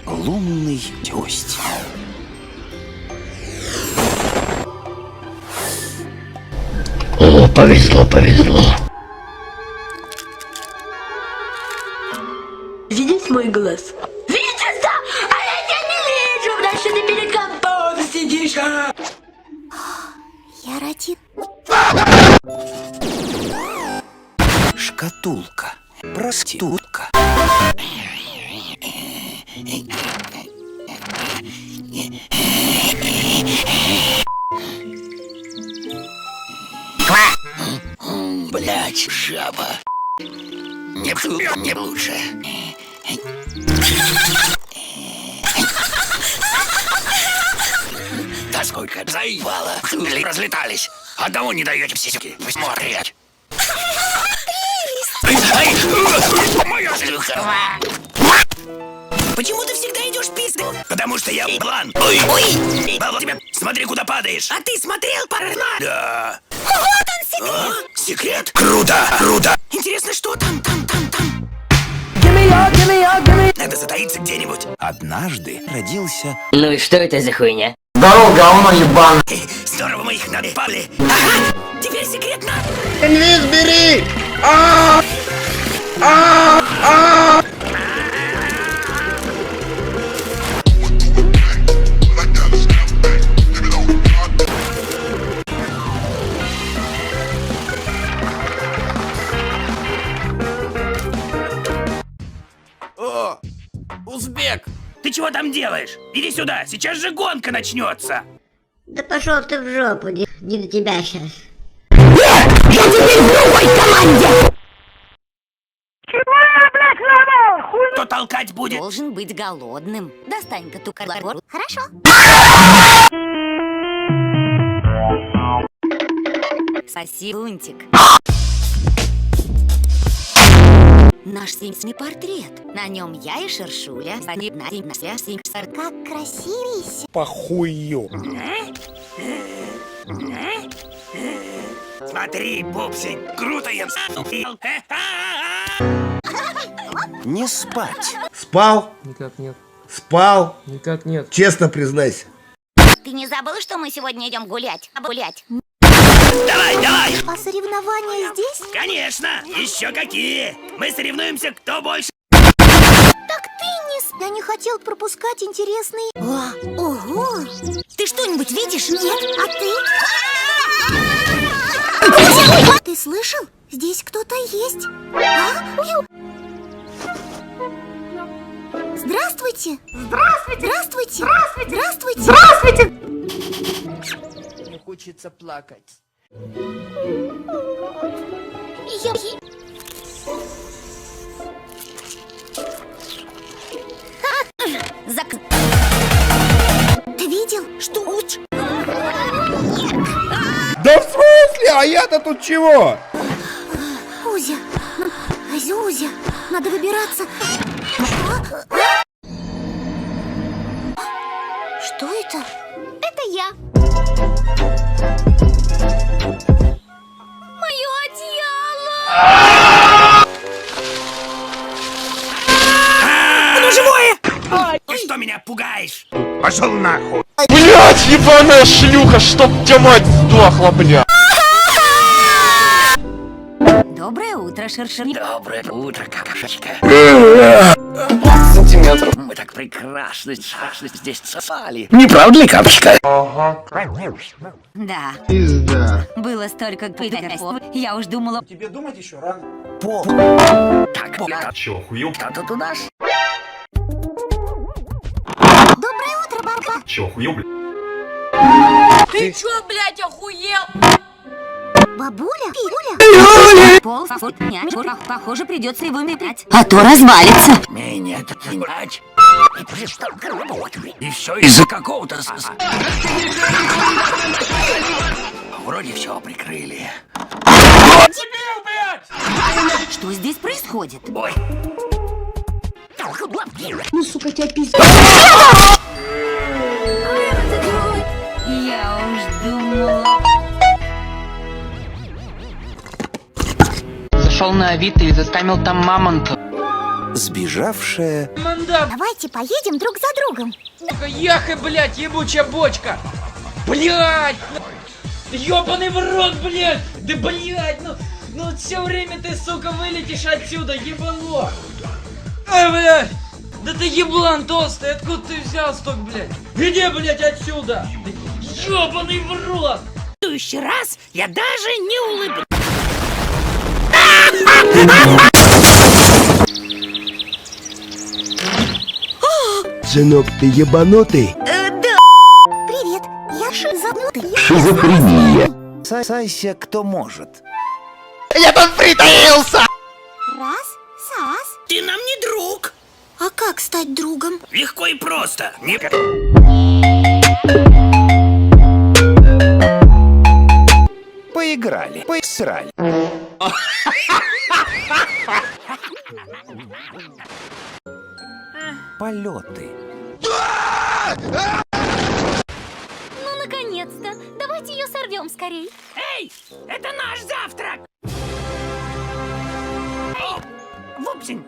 Лунный тесть. О, повезло, повезло. Видишь мой глаз? Видишь, да? А я тебя не вижу, потому что ты перед компом сидишь. Я родил. Шкатулка. Проститутка. Блять, жаба. Не лучше. Да сколько заебало. Разлетались. Одного не даете сиськи посмотреть. Моя шлюха. Почему ты всегда идешь пизду? Потому что я план. Ой, тебя. Смотри, куда падаешь. А ты смотрел порно? Да. Вот он, секрет. Секрет? Круто. Интересно, что там? Надо затаиться где-нибудь. Однажды родился Ну и что это за хуйня? Здорово, говно ебаное. Здорово мы их напали. Ага, теперь секрет надо. Инвиз бери! О, узбек! Ты чего там делаешь? Иди сюда, сейчас же гонка начнется. Да пошел ты в жопу, не до тебя сейчас. Кто толкать будет? Должен быть голодным. Достань-ка ту коробку. Хорошо. Спаси, Лунтик. Наш семейный портрет. На нем я и Шершуля. Как красивейся. Похую. Смотри, пупсень, круто я не спать. Спал? Никак нет. Спал? Никак нет. Честно признайся. Ты не забыл, что мы сегодня идем гулять? Давай! А соревнования здесь? Конечно! Еще какие! Мы соревнуемся, кто больше. Так ты не... Я не хотел пропускать интересный... Ого! Ты что-нибудь видишь? Нет, а ты? Ты слышал? Здесь кто-то есть. Здравствуйте! Здравствуйте! Мне хочется плакать. Ты видел? Что уч? Да в смысле? А я-то тут чего? Узя! Зюзя! Надо выбираться! Что это? Это я. Мое одеяло. Оно живое! Ты что меня пугаешь? Пошел нахуй. Блять, ебаная шлюха, чтоб тебя мать сдохла, бля. Доброе утро, Шершур. Доброе утро, какашечка. Сантиметров. Мы так прекрасно здесь сосали. Не правда ли, капочка? Да. Пизда. Было столько пыток. Я уж думала... Тебе думать еще рано. Так, Чё, охуел? кто тут у нас? Доброе утро, Барба! Чё, охуел, бля? Ты чё, блядь, охуел? Бабуля? Пол, похоже, придется его метать. А то развалится. Меня это понимать. Еще из-за какого-то Вроде все прикрыли. Что здесь происходит? Ой. Ну, сука, тебя пиздец. Я уж думала... Зашел на Авито и заскамил там мамонта. сбежавшая Манда, Давайте поедем друг за другом. сука, яхай, блядь, ебучая бочка. Блядь! Ёбаный в рот, блядь! Да блядь, ну все время ты, сука, вылетишь отсюда, ебало! Ай, блядь! Да ты еблан толстый, откуда ты взял столько, блядь? Иди, блядь, отсюда! Ёбаный в рот! В следующий раз я даже не улыбнусь. Сынок, ты ебанутый? Привет, я шизанутый. Шизофрения. Сосайся, кто может. Раз, сас. Ты нам не друг. А как стать другом? Легко и просто. Не... Поиграли, посрали. Полеты. Ну, наконец-то. Давайте ее сорвем скорей. Эй, это наш завтрак. Эй, Вупсин.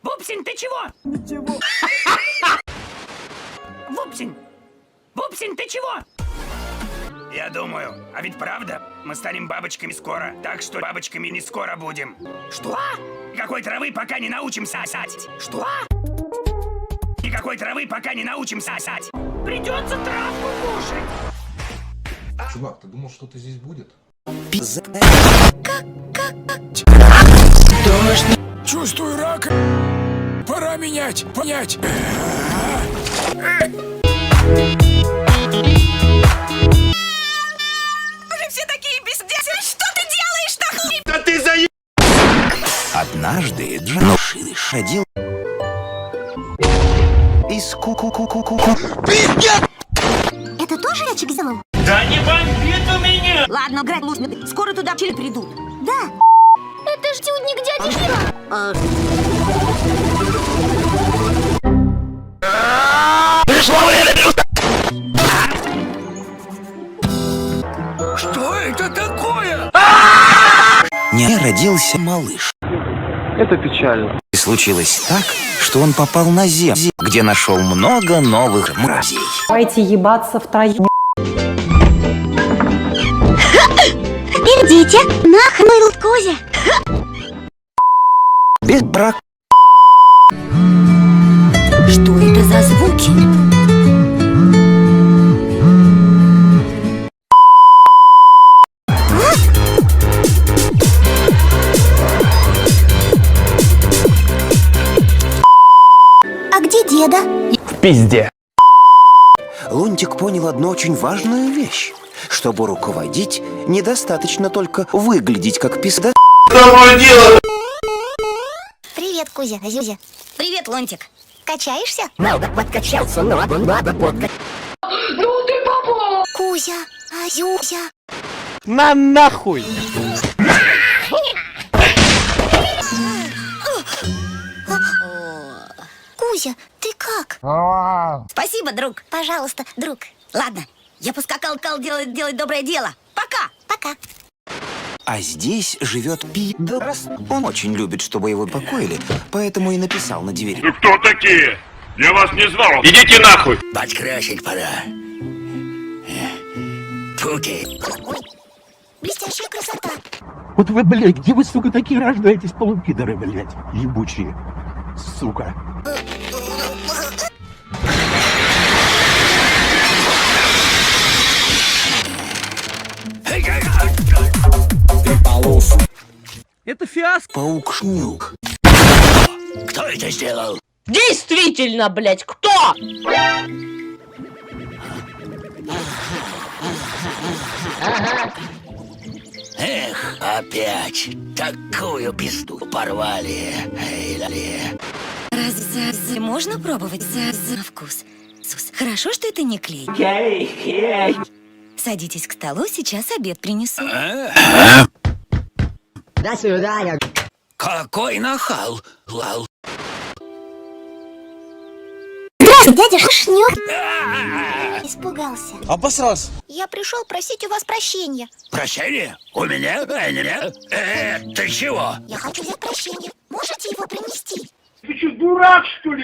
Вупсин, ты чего? Чего? Вупсин. Вупсин, ты чего? Я думаю, а ведь правда, мы станем бабочками скоро, так что бабочками не скоро будем. Что? Никакой травы пока не научимся сосать. Что? Никакой травы пока не научимся сосать. Придется травку кушать. Чувак, ты думал, что-то здесь будет? Пизда. Чувствую рак. Пора менять, понять. Все такие бездельцы. Что ты делаешь, нахуй? Да ты за... Однажды Джон ходил из ку-ку-ку-ку-ку. Это тоже мячик сделал? Да не бомбит у меня! Ладно, Грег, лучше. Скоро туда пчели придут. Да. Это ж тюдник дяди Шира. Что это такое? Не родился малыш. Это печально. И случилось так, что он попал на землю, где нашел много новых мразей. Давайте ебаться втроем. Идите, нахуй, Кузя. Без брака. Что это за звуки? А где деда? В пизде. Лунтик понял одну очень важную вещь. Чтобы руководить, недостаточно только выглядеть как пизда. Привет, Кузя, Зюзя. Привет, Лунтик. Качаешься? Подкачался, но надо подкачаться. Ну ты попал! Кузя, Зюзя. На нахуй! Кузя, ты как? Спасибо, друг. Пожалуйста, друг. Ладно, я поскакал делать доброе дело. Пока. Пока. А здесь живет пидорас. Он очень любит, чтобы его покоили, поэтому и написал на двери. Вы кто такие? Я вас не знал. Идите нахуй! Подкрасить пора. Туки. Блестящая красота. Вот вы, блядь, где вы, сука, такие рождаетесь, полупидоры, блядь, ебучие, сука. Это фиаско. Паук-шнюк. Кто это сделал? Действительно, блядь, кто? Эх, опять такую пизду порвали. Эй, Разве можно пробовать на вкус? Сус, хорошо, что это не клей. Садитесь к столу, сейчас обед принесу. До свидания. какой нахал, лал. Дядя Шнёк. Испугался. Обосрался. Я пришел просить у вас прощения. Прощение? У меня? Ты чего? Я хочу взять прощение. Можете его принести? Ты что, дурак, что ли?